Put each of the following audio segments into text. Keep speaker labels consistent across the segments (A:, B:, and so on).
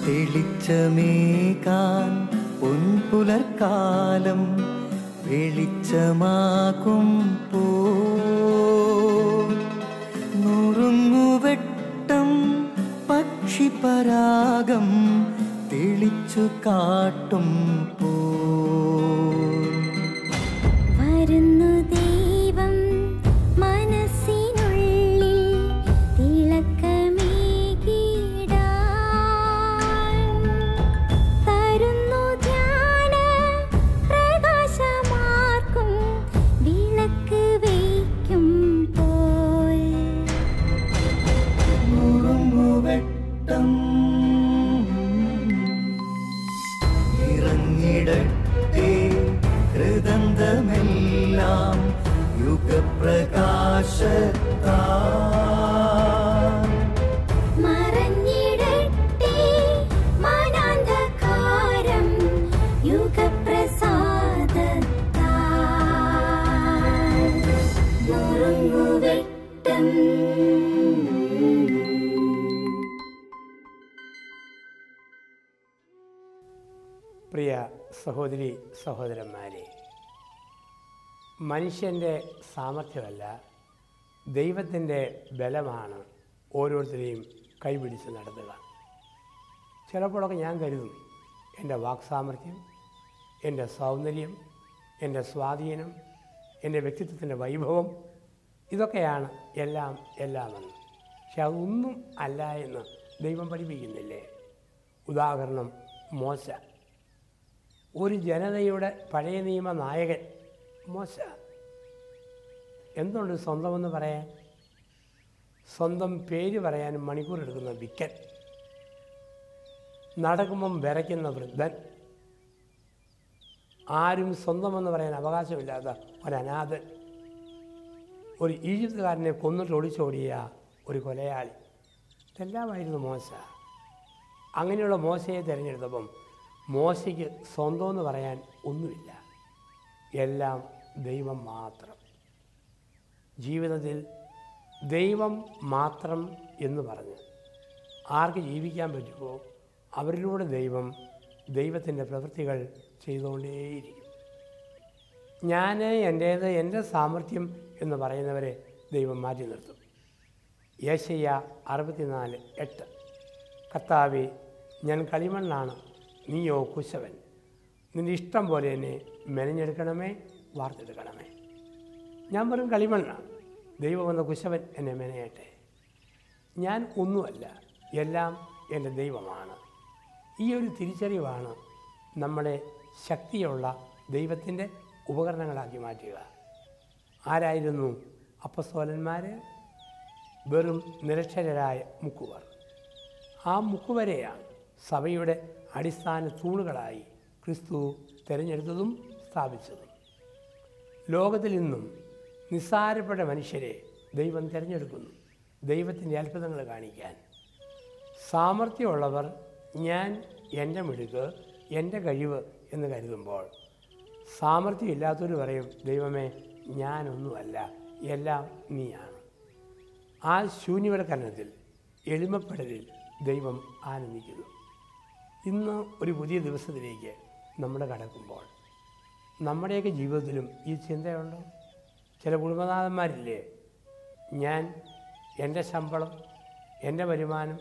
A: തെളിച്ചമേകാൻ പൊൻപുലർക്കാലം വെളിച്ചമാകുമ്പോ നുറുങ്ങുവെട്ടം പക്ഷിപരാഗം തെളിച്ചു കാട്ടുമ്പോ
B: വരുന്നു ദൈവം മനസ്സിനുള്ളിൽ തിളക്കമേകിടാൻ തരുന്നു ധ്യാന പ്രകാശമാർക്കും വിളക്ക് വയ്ക്കുമ്പോൾ
A: നുറുങ്ങുവെട്ടം ഇറങ്ങിടട്ടെ ഹൃദന്തമെല്ലാം യുഗപ്രകാശത്താൽ
B: മറഞ്ഞിടട്ടെ മനാന്ധകാരം യുഗപ്രസാദത്താൽ നുറുങ്ങുവെട്ടം.
C: പ്രിയ സഹോദരി സഹോദരന്മാരെ, മനുഷ്യൻ്റെ സാമർഥ്യമല്ല ദൈവത്തിൻ്റെ ബലമാണ് ഓരോരുത്തരെയും കൈപിടിച്ച് നടത്തുക. ചിലപ്പോഴൊക്കെ ഞാൻ കരുതും എൻ്റെ വാക്സാമർഥ്യം, എൻ്റെ സൗന്ദര്യം, എൻ്റെ സ്വാധീനം, എൻ്റെ വ്യക്തിത്വത്തിൻ്റെ വൈഭവം ഇതൊക്കെയാണ് എല്ലാമെന്ന്. പക്ഷെ അതൊന്നും അല്ല എന്ന് ദൈവം പഠിപ്പിക്കുന്നില്ലേ? ഉദാഹരണം മോശ, ഒരു ജനതയുടെ പഴയ നിയമ നായകൻ മോശ. എന്തുകൊണ്ട് സ്വന്തമെന്ന് പറയാൻ? സ്വന്തം പേര് പറയാനും മണിക്കൂർ എടുക്കുന്ന വിക്കൻ, നടക്കുമ്പം വിറയ്ക്കുന്ന വൃദ്ധൻ, ആരും സ്വന്തമെന്ന് പറയാൻ അവകാശമില്ലാത്ത ഒരനാഥൻ, ഒരു ഈജിപ്തുകാരനെ കൊന്നിട്ട് ഒളിച്ചോടിയ ഒരു കൊലയാളി. ഇതെല്ലാമായിരുന്നു മോശ. അങ്ങനെയുള്ള മോശയെ തിരഞ്ഞെടുത്തപ്പം മോശയ്ക്ക് സ്വന്തമെന്ന് പറയാൻ ഒന്നുമില്ല, എല്ലാം ദൈവം മാത്രം. ജീവിതത്തിൽ ദൈവം മാത്രം എന്ന് പറഞ്ഞ് ആർക്ക് ജീവിക്കാൻ പറ്റുമോ അവരിലൂടെ ദൈവത്തിൻ്റെ പ്രവൃത്തികൾ ചെയ്തുകൊണ്ടേയിരിക്കും. ഞാൻ എൻ്റേത്, എൻ്റെ സാമർഥ്യം എന്ന് പറയുന്നവരെ ദൈവം മാറ്റി നിർത്തും. യെശയ്യ 64:8, കർത്താവേ, ഞാൻ കളിമണ്ണാണ്, നീയോ കുശവൻ, നിൻ്റെ ഇഷ്ടം പോലെ എന്നെ മെനഞ്ഞെടുക്കണമേ, വാർത്തെടുക്കണമേ. ഞാൻ വെറും കളിമണ്ണാണ്, ദൈവം എന്ന കുശവൻ എന്നെ മെനയട്ടെ. ഞാൻ ഒന്നുമല്ല, എല്ലാം എൻ്റെ ദൈവമാണ്. ഈ ഒരു തിരിച്ചറിവാണ് നമ്മളെ ശക്തിയുള്ള ദൈവത്തിൻ്റെ ഉപകരണങ്ങളാക്കി മാറ്റുക. ആരായിരുന്നു അപ്പസ്തോലന്മാർ? വെറും നിരക്ഷരരായ മുക്കുവർ. ആ മുക്കുവരെയാണ് സഭയുടെ അടിസ്ഥാന തൂണുകളായി ക്രിസ്തു തിരഞ്ഞെടുത്തതും സ്ഥാപിച്ചതും. ലോകത്തിൽ നിന്നും നിസ്സാരപ്പെട്ട മനുഷ്യരെ ദൈവം തിരഞ്ഞെടുക്കുന്നു ദൈവത്തിൻ്റെ അത്ഭുതങ്ങൾ കാണിക്കാൻ. സാമർഥ്യമുള്ളവർ ഞാൻ, എൻ്റെ മിടുക്ക്, എൻ്റെ കഴിവ് എന്ന് കരുതുമ്പോൾ, സാമർഥ്യമില്ലാത്തവർ പറയും, ദൈവമേ, ഞാനൊന്നുമല്ല, എല്ലാം നീയാണ്. ആ ശൂന്യവൽക്കരണത്തിൽ, എളിമപ്പെടലിൽ ദൈവം ആനന്ദിക്കുന്നു. ഇന്ന് ഒരു പുതിയ ദിവസത്തിലേക്ക് നമ്മൾ കടക്കുമ്പോൾ നമ്മുടെയൊക്കെ ജീവിതത്തിലും ഈ ചിന്തയുണ്ടോ? ചില കുടുംബനാഥന്മാരില്ലേ, ഞാൻ, എൻ്റെ ശമ്പളം, എൻ്റെ വരുമാനം,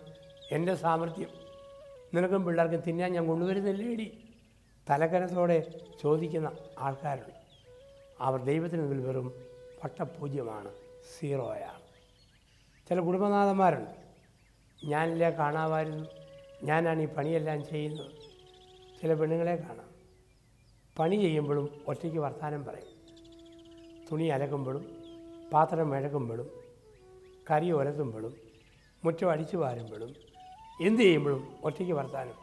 C: എൻ്റെ സാമർഥ്യം, നിനക്കും പിള്ളേർക്കും തിന്നാൻ ഞാൻ കൊണ്ടുവരുന്നില്ലേടി, തലക്കനത്തോടെ ചോദിക്കുന്ന ആൾക്കാരുണ്ട്. അവർ ദൈവത്തിന് മുമ്പിൽ വെറും വട്ടപൂജ്യമാണ്, സീറോയാണ്. ചില കുടുംബനാഥന്മാരുണ്ട്, ഞാനില്ലേ കാണാമായിരുന്നു, ഞാനാണ് ഈ പണിയെല്ലാം ചെയ്യുന്നത്. ചില പെണ്ണുങ്ങളെ കാണാം, പണി ചെയ്യുമ്പോഴും ഒറ്റയ്ക്ക് വർത്താനം പറയും. തുണി അലക്കുമ്പോഴും, പാത്രം മെഴക്കുമ്പോഴും, കറി ഉലത്തുമ്പോഴും, മുറ്റം അടിച്ചു വാരുമ്പോഴും, എന്ത് ചെയ്യുമ്പോഴും ഒറ്റയ്ക്ക് വർത്താനം.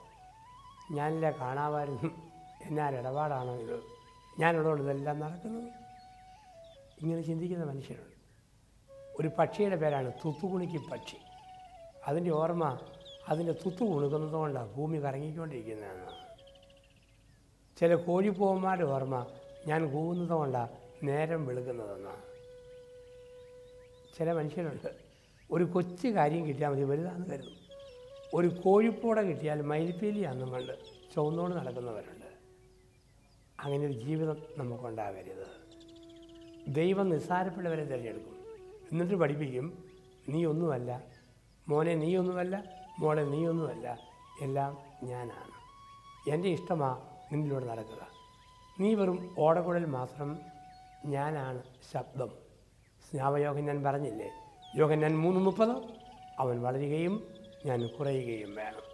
C: ഞാനില്ല കാണാമായിരുന്നു, എന്നാലിടപാടാണോ ഇത്, ഞാനുള്ളതുകൊണ്ട് ഇതെല്ലാം നടക്കുന്നത്. ഇങ്ങനെ ചിന്തിക്കുന്ന മനുഷ്യരുണ്ട്. ഒരു പക്ഷിയുടെ പേരാണ് തുത്തുകുണിക്ക് പക്ഷി. അതിൻ്റെ ഓർമ്മ അതിൻ്റെ തുത്തു കുണുക്കുന്നത് കൊണ്ടാണ് ഭൂമി കറങ്ങിക്കൊണ്ടിരിക്കുന്നതെന്ന്. ചില കോഴിപ്പൂവന്മാരുടെ ഓർമ്മ ഞാൻ കൂവുന്നത് കൊണ്ടാണ് നേരം വെളുക്കുന്നതെന്നാണ്. ചില മനുഷ്യരുണ്ട്, ഒരു കൊച്ചു കാര്യം കിട്ടിയാൽ മതി, വലുതാണെന്ന് കരുതും. ഒരു കോഴിപ്പോട കിട്ടിയാൽ മയിൽപ്പീലിയാണെന്നും കണ്ട് ചുവന്നോട് നടക്കുന്നവരുണ്ട്. അങ്ങനെ ഒരു ജീവിതം നമുക്കുണ്ടാകരുത്. ദൈവം നിസ്സാരപ്പെട്ടവരെ തിരഞ്ഞെടുക്കും, എന്നിട്ട് പഠിപ്പിക്കും, നീ ഒന്നുമല്ല മോനെ, നീ ഒന്നുമല്ല മോളെ, നീ ഒന്നുമല്ല, എല്ലാം ഞാനാണ്. എൻ്റെ ഇഷ്ടമാണ് നിന്നിലൂടെ നടക്കുക. നീ വെറും ഓടക്കുഴൽ മാത്രം, ഞാനാണ് ശബ്ദം. സ്നാപയോഹന്നാൻ പറഞ്ഞില്ലേ, യോഹന്നാൻ 3:30, അവൻ വളരുകയും ഞാൻ കുറയുകയും വേണം.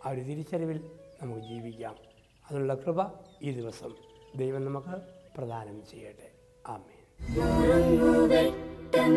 C: ആ ഒരു തിരിച്ചറിവിൽ നമുക്ക് ജീവിക്കാം. അതിനുള്ള കൃപ ഈ ദിവസം ദൈവം നമുക്ക് പ്രദാനം ചെയ്യട്ടെ. ആമേൻ.
B: നുറുങ്ങുവെട്ടം